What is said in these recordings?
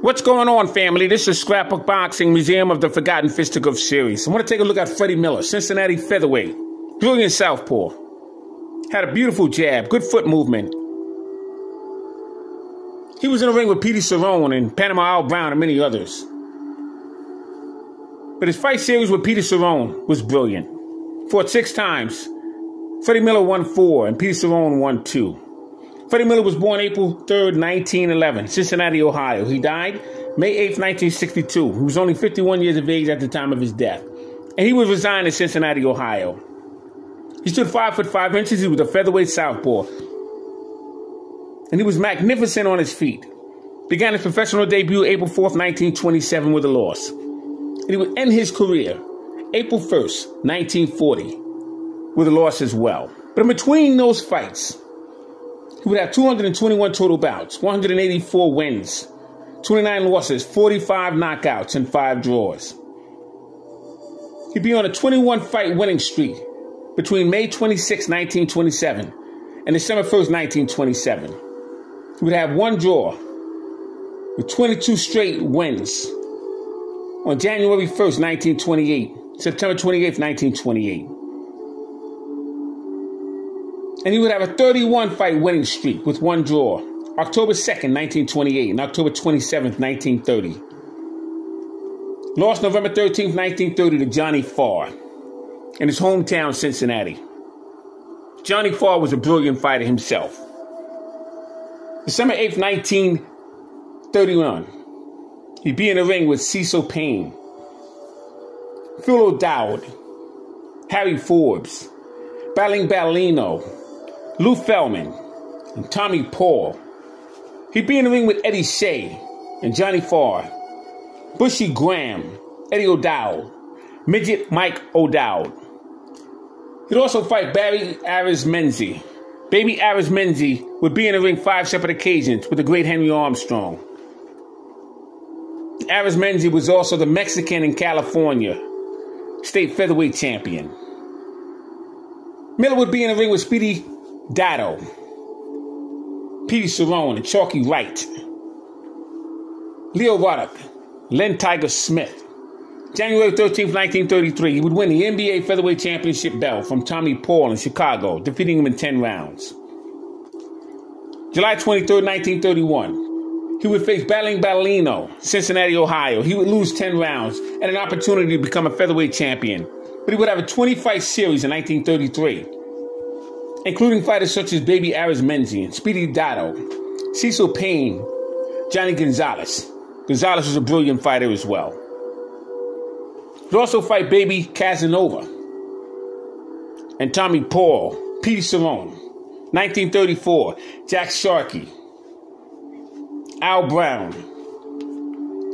What's going on, family? This is Scrapbook Boxing, Museum of the Forgotten Fisticuffs series. I want to take a look at Freddie Miller, Cincinnati Featherweight. Brilliant southpaw. Had a beautiful jab, good foot movement. He was in the ring with Petey Cerrone and Panama Al Brown and many others. But his fight series with Petey Cerrone was brilliant. Fought 6 times. Freddie Miller won 4 and Petey Cerrone won 2. Freddie Miller was born April 3rd, 1911, Cincinnati, Ohio. He died May 8th, 1962. He was only 51 years of age at the time of his death. And he was resigned in Cincinnati, Ohio. He stood 5 foot 5 inches. He was a featherweight southpaw. And he was magnificent on his feet. Began his professional debut April 4th, 1927 with a loss. And he would end his career April 1st, 1940 with a loss as well. But in between those fights, he would have 221 total bouts, 184 wins, 29 losses, 45 knockouts, and 5 draws. He'd be on a 21-fight winning streak between May 26, 1927 and December 1st, 1927. He would have 1 draw with 22 straight wins on January 1st, 1928, September 28th, 1928. And he would have a 31-fight winning streak with 1 draw, October 2nd, 1928, and October 27th, 1930. Lost November 13th, 1930 to Johnny Farr in his hometown, Cincinnati. Johnny Farr was a brilliant fighter himself. December 8th, 1931, he'd be in the ring with Cecil Payne, Phil O'Dowd, Harry Forbes, Battling Ballino, Lou Feldman, and Tommy Paul. He'd be in the ring with Eddie Shea and Johnny Farr, Bushy Graham, Eddie O'Dowd, Midget Mike O'Dowd. He'd also fight Barry Arizmenzi. Baby Arizmenzi would be in the ring 5 separate occasions with the great Henry Armstrong. Arizmenzi was also the Mexican and California state featherweight champion. Miller would be in the ring with Speedy Dado, Petey Cerrone, and Chalky Wright, Leo Ruddock, Len Tiger Smith. January 13th, 1933, he would win the NBA Featherweight Championship belt from Tommy Paul in Chicago, defeating him in 10 rounds. July 23rd, 1931, he would face Battling Ballino, Cincinnati, Ohio. He would lose 10 rounds and an opportunity to become a featherweight champion. But he would have a 20-fight series in 1933, including fighters such as Baby Arizmenzi and Speedy Dado, Cecil Payne, Johnny Gonzalez. Gonzalez was a brilliant fighter as well. He'd also fight Baby Casanova and Tommy Paul, Petey Cerrone. 1934, Jack Sharkey, Al Brown,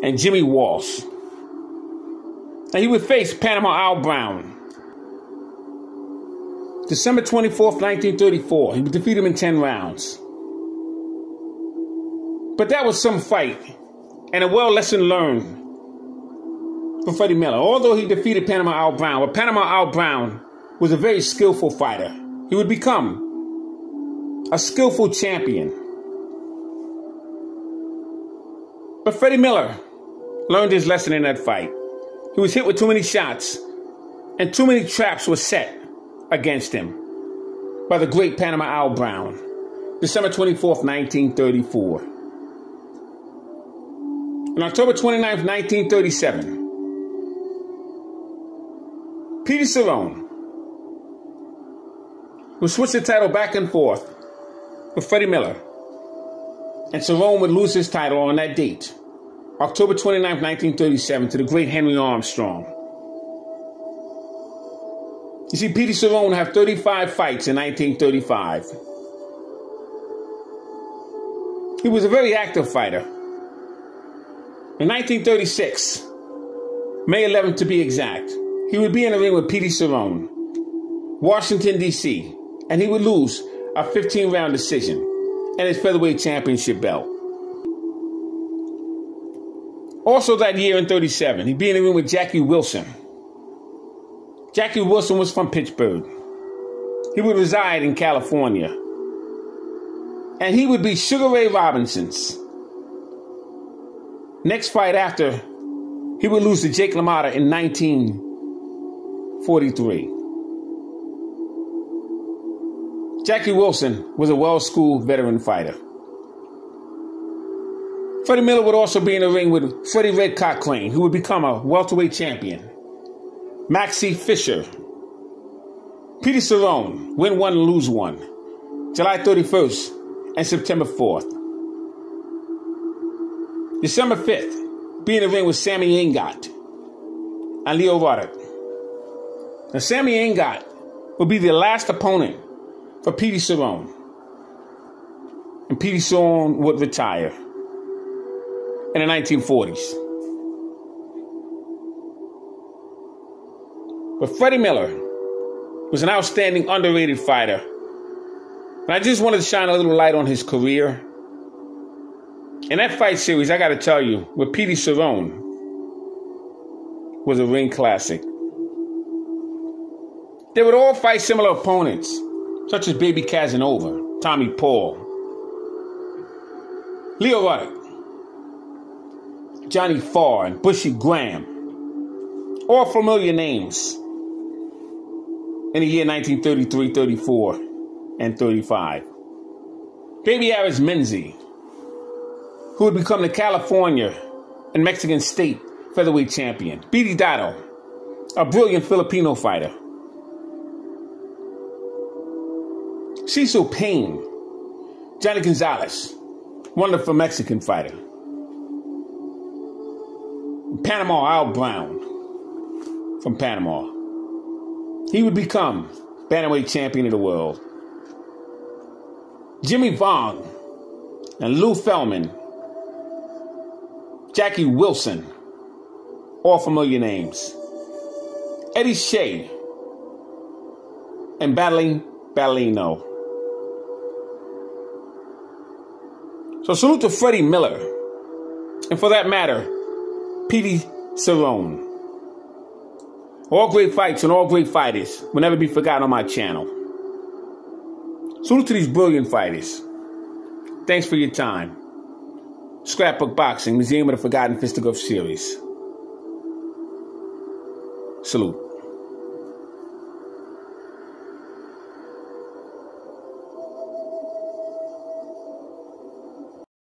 and Jimmy Walsh. And he would face Panama Al Brown. December 24th, 1934, he would defeat him in 10 rounds. But that was some fight, and a well lesson learned for Freddie Miller. Although he defeated Panama Al Brown, but Panama Al Brown was a very skillful fighter. He would become a skillful champion. But Freddie Miller learned his lesson in that fight. He was hit with too many shots, and too many traps were set against him by the great Panama Al Brown. December 24th, 1934. On October 29th, 1937, Petey Cerrone would switch the title back and forth with Freddie Miller, and Cerrone would lose his title on that date, October 29th, 1937, to the great Henry Armstrong. You see, Petey Cerrone had 35 fights in 1935. He was a very active fighter. In 1936, May 11th to be exact, he would be in the ring with Petey Cerrone, Washington, D.C., and he would lose a 15-round decision and his featherweight championship belt. Also that year in 37, he'd be in the ring with Jackie Wilson. Jackie Wilson was from Pittsburgh. He would reside in California. And he would be Sugar Ray Robinson's Next fight after, he would lose to Jake LaMotta in 1943. Jackie Wilson was a well-schooled veteran fighter. Freddie Miller would also be in the ring with Freddie Red Cochrane, who would become a welterweight champion. Maxie Fisher. Peter Cerrone, win one, lose one. July 31st and September 4th. December 5th, be in the ring with Sammy Ingot and Leo Roddick. Now, Sammy Ingot would be the last opponent for Petey Cerrone. And Petey Cerrone would retire in the 1940s. But Freddie Miller was an outstanding, underrated fighter. And I just wanted to shine a little light on his career. In that fight series, I got to tell you, with Petey Cerrone, was a ring classic. They would all fight similar opponents, such as Baby Casanova, Tommy Paul, Leo Roddick, Johnny Farr, and Bushy Graham. All familiar names in the year 1933, 34, and 35. Baby Aris Menzi, who would become the California and Mexican state featherweight champion. Speedy Dotto, a brilliant Filipino fighter. Cecil Payne, Johnny Gonzalez, wonderful Mexican fighter. Panama Al Brown from Panama. He would become bantamweight champion of the world. Jimmy Vaughn and Lou Feldman, Jackie Wilson, all familiar names. Eddie Shea and Battling Ballino. So salute to Freddie Miller, and for that matter, Petey Cerrone. All great fights and all great fighters will never be forgotten on my channel. Salute to these brilliant fighters. Thanks for your time. Scrapbook Boxing, Museum of the Forgotten Fisticuffs series. Salute.